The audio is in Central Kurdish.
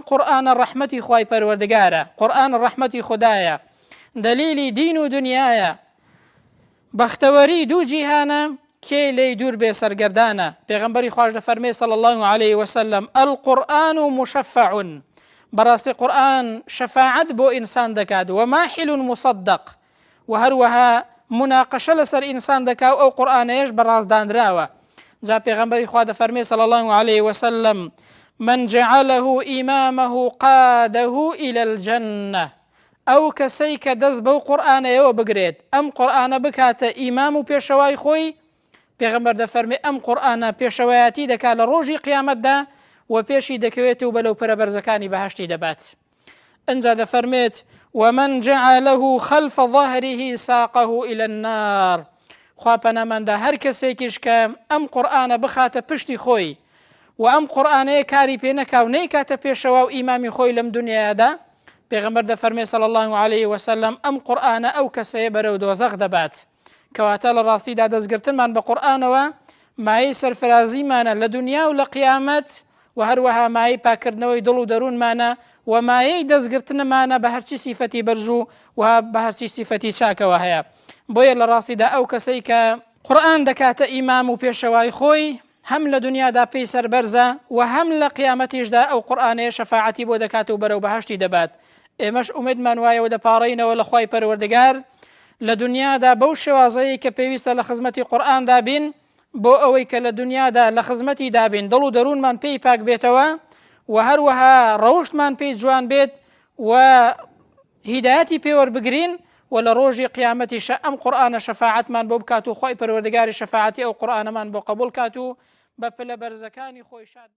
قورآانە ڕەحمەتی خوای پەروەردگارە، قورآن ڕەحمەتی خوددایە، دەلیلی دین و دنیایە، بەختەوەری دوو جیهانە، کێ لێی دوور بێ سەرگەردانە. پێغەمبەری خوش دەفەرمێ صلی الله عليه وسلم القورآن مشفع، بەڕاستی قورآن شەفاعەت بۆ ئینسان دەکات، وماحل مصدق، و هەروەها مناقەشە لەسەر ئینسان دەکا و ئەو قورآنەیەش بەڕازدانراوە. جا پێغەمبەری خوا دەفەرمێ صلی الله عليه وسلم من جعله إمامه قاده إلى الجنة، ئەو کەسەی کە دەست بەو قورآنەیەوە بگرێت، ئەم قورآنە بکاتە ئیمام و پێشەوای خۆی، پێغەمبەر دەفەرمێ ئەم قورآنە پێشەوایەتی دەکات لە ڕۆژی قیامەتدا و پێشی دەکەوێت و بەلەو پەرە بەرزەکانی بەهەشتی دەبات. ئەنجا دەفەرمێت ومن جعله خلف ظهره ساقه إلى النار، خوا پەنامەندا هەر کەسێکیش کە ئەم قورآنە بخاتە پشتی خۆی و ئەم قورآنەیە کاری پێ نەکا و نەیکاتە پێشەوا و ئیمامی خۆی لەم دنیادا، پێغەمبەر دەفەرمێ صلی الله عليه وسلم ئەم قورآنە ئەو کەسەیە بەرەو دۆزەخ دەبات. کەواتە لە ڕاستیدا دەستگرتنمان بە قورآنەوە مایەی سەرفرازیمانە لە دنیا و لە قیامەت، و هەروەها مایەی پاکردنەوەی دڵ و دەروونمانە، و مایەی دەستگرتنمانە بە هەرچی سیفەتی بەرز و بە هەرچی سیفەتی چاکەوە هەیە. بۆیە لە ڕاستیدا ئەو کەسەی کە قورآن دەکاتە ئیمام و پێشەوای خۆی، هەم لە دنیادا پێی سەربەرزە و هەم لە قیامەتیشدا ئەو قورآنەیە شەفاعەتی بۆ دەکات و بەرەو بەهەشتی دەبات. ئێمەش ئومێدمان وایەوە دەپاڕێینەوە لە خوای پەروەردگار لە دنیادا بەو شێوازەیە کە پێویستە لە خزمەتی قورآندا بین، بۆ ئەوەی کە لە دنیادا لە خزمەتی دابین دڵ و دەروونمان پێی پاک بێتەوە و هەروەها ڕەوشتمان پێی جوان بێت و هیدایەتی پێوەربگرین، و لە ڕۆژی قیامەتیشە ئەم قورآنە شەفاعەتمان بۆ بکات و خوای پەروەردگاری شەفاعەتی ئەو قورآنەمان بۆ قبوڵ کات و بە پلە بەرزەکانی خۆی شاد